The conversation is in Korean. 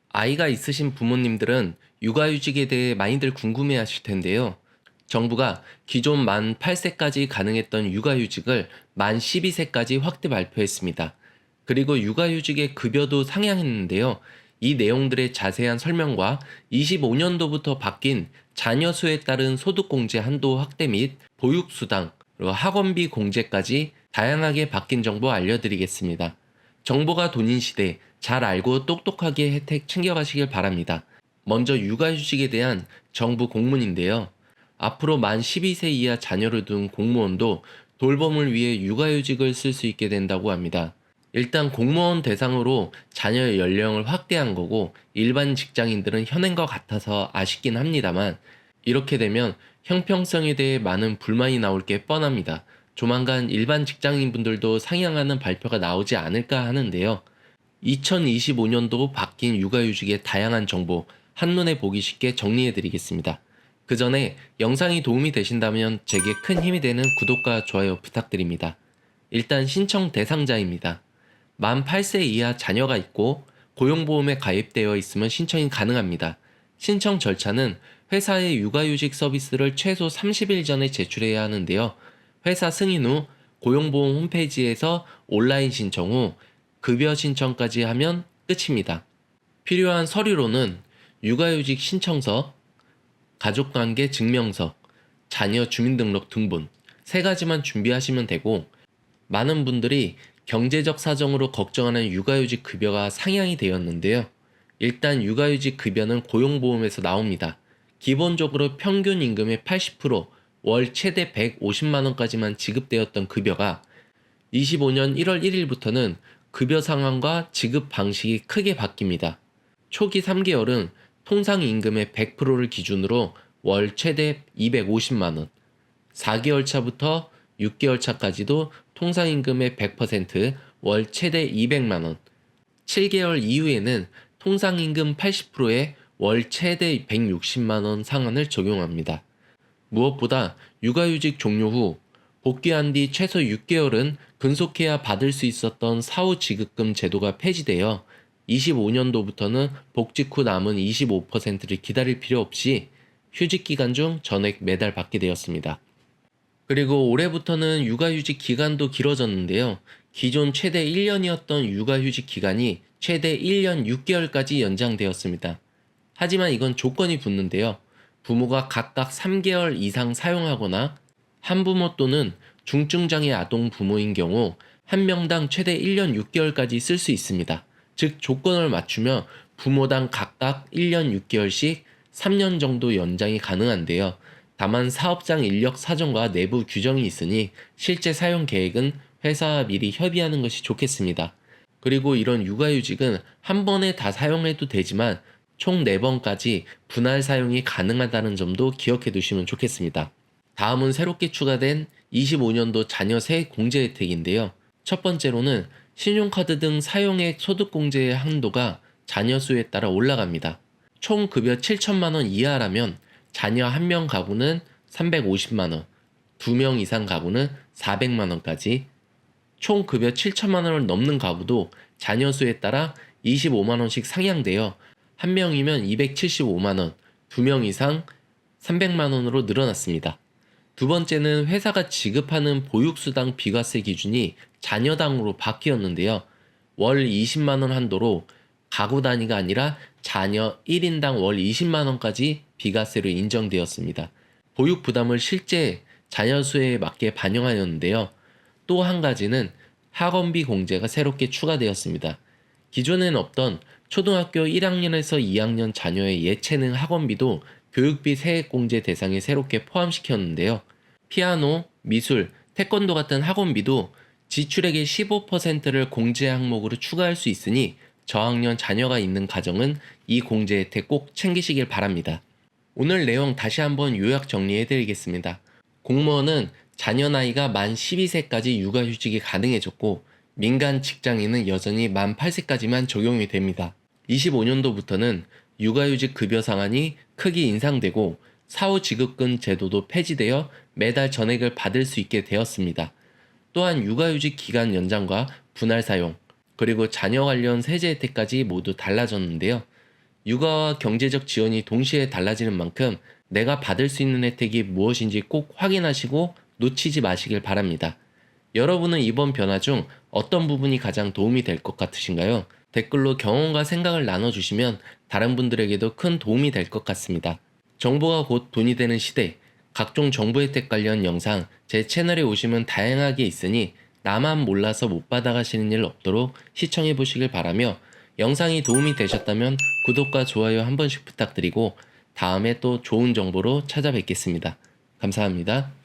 아이가 있으신 부모님들은 육아휴직에 대해 많이들 궁금해 하실 텐데요. 정부가 기존 만 8세까지 가능했던 육아휴직을 만 12세까지 확대 발표했습니다. 그리고 육아휴직의 급여도 상향했는데요. 이 내용들의 자세한 설명과 25년도부터 바뀐 자녀 수에 따른 소득공제 한도 확대 및 보육수당, 그리고 학원비 공제까지 다양하게 바뀐 정보 알려드리겠습니다. 정보가 돈인 시대, 잘 알고 똑똑하게 혜택 챙겨가시길 바랍니다. 먼저 육아휴직에 대한 정부 공문인데요. 앞으로 만 12세 이하 자녀를 둔 공무원도 돌봄을 위해 육아휴직을 쓸 수 있게 된다고 합니다. 일단 공무원 대상으로 자녀의 연령을 확대한 거고 일반 직장인들은 현행과 같아서 아쉽긴 합니다만 이렇게 되면 형평성에 대해 많은 불만이 나올 게 뻔합니다. 조만간 일반 직장인분들도 상향하는 발표가 나오지 않을까 하는데요. 2025년도 바뀐 육아휴직의 다양한 정보 한눈에 보기 쉽게 정리해드리겠습니다. 그 전에 영상이 도움이 되신다면 제게 큰 힘이 되는 구독과 좋아요 부탁드립니다. 일단 신청 대상자입니다. 만 8세 이하 자녀가 있고 고용보험에 가입되어 있으면 신청이 가능합니다. 신청 절차는 회사의 육아휴직 서비스를 최소 30일 전에 제출해야 하는데요. 회사 승인 후 고용보험 홈페이지에서 온라인 신청 후 급여 신청까지 하면 끝입니다. 필요한 서류로는 육아휴직 신청서, 가족관계 증명서, 자녀 주민등록 등본 세 가지만 준비하시면 되고 많은 분들이 경제적 사정으로 걱정하는 육아휴직 급여가 상향이 되었는데요. 일단 육아휴직 급여는 고용보험에서 나옵니다. 기본적으로 평균 임금의 80%, 월 최대 150만 원까지만 지급되었던 급여가 25년 1월 1일부터는 급여 상황과 지급 방식이 크게 바뀝니다. 초기 3개월은 통상 임금의 100%를 기준으로 월 최대 250만 원, 4개월 차부터 6개월 차까지도 통상 임금의 100%, 월 최대 200만 원, 7개월 이후에는 통상 임금 80%에 월 최대 160만 원 상한을 적용합니다. 무엇보다 육아휴직 종료 후 복귀한 뒤 최소 6개월은 근속해야 받을 수 있었던 사후 지급금 제도가 폐지되어 25년도부터는 복직 후 남은 25%를 기다릴 필요 없이 휴직 기간 중 전액 매달 받게 되었습니다. 그리고 올해부터는 육아휴직 기간도 길어졌는데요. 기존 최대 1년이었던 육아휴직 기간이 최대 1년 6개월까지 연장되었습니다. 하지만 이건 조건이 붙는데요. 부모가 각각 3개월 이상 사용하거나 한부모 또는 중증장애 아동 부모인 경우 한 명당 최대 1년 6개월까지 쓸 수 있습니다. 즉 조건을 맞추며 부모당 각각 1년 6개월씩 3년 정도 연장이 가능한데요. 다만 사업장 인력 사정과 내부 규정이 있으니 실제 사용 계획은 회사와 미리 협의하는 것이 좋겠습니다. 그리고 이런 육아휴직은 한 번에 다 사용해도 되지만 총 4번까지 분할 사용이 가능하다는 점도 기억해 두시면 좋겠습니다. 다음은 새롭게 추가된 25년도 자녀 세액 공제 혜택인데요. 첫 번째로는 신용카드 등 사용액 소득공제의 한도가 자녀 수에 따라 올라갑니다. 총 급여 7천만 원 이하라면 자녀 1명 가구는 350만 원, 2명 이상 가구는 400만 원까지, 총 급여 7천만 원을 넘는 가구도 자녀 수에 따라 25만 원씩 상향되어 1명이면 275만 원, 2명 이상 300만 원으로 늘어났습니다. 두 번째는 회사가 지급하는 보육수당 비과세 기준이 자녀당으로 바뀌었는데요. 월 20만 원 한도로 가구 단위가 아니라 자녀 1인당 월 20만 원까지 비과세로 인정되었습니다. 보육 부담을 실제 자녀 수에 맞게 반영하였는데요. 또 한 가지는 학원비 공제가 새롭게 추가되었습니다. 기존엔 없던 초등학교 1학년에서 2학년 자녀의 예체능 학원비도 교육비 세액 공제 대상에 새롭게 포함시켰는데요. 피아노, 미술, 태권도 같은 학원비도 지출액의 15%를 공제 항목으로 추가할 수 있으니 저학년 자녀가 있는 가정은 이 공제 혜택 꼭 챙기시길 바랍니다. 오늘 내용 다시 한번 요약 정리해드리겠습니다. 공무원은 자녀 나이가 만 12세까지 육아휴직이 가능해졌고 민간 직장인은 여전히 만 8세까지만 적용이 됩니다. 25년도부터는 육아휴직 급여 상한이 크게 인상되고 사후 지급금 제도도 폐지되어 매달 전액을 받을 수 있게 되었습니다. 또한 육아휴직 기간 연장과 분할 사용, 그리고 자녀 관련 세제 혜택까지 모두 달라졌는데요. 육아와 경제적 지원이 동시에 달라지는 만큼 내가 받을 수 있는 혜택이 무엇인지 꼭 확인하시고 놓치지 마시길 바랍니다. 여러분은 이번 변화 중 어떤 부분이 가장 도움이 될 것 같으신가요? 댓글로 경험과 생각을 나눠주시면 다른 분들에게도 큰 도움이 될 것 같습니다. 정보가 곧 돈이 되는 시대, 각종 정보 혜택 관련 영상 제 채널에 오시면 다양하게 있으니 나만 몰라서 못 받아가시는 일 없도록 시청해 보시길 바라며, 영상이 도움이 되셨다면 구독과 좋아요 한 번씩 부탁드리고 다음에 또 좋은 정보로 찾아뵙겠습니다. 감사합니다.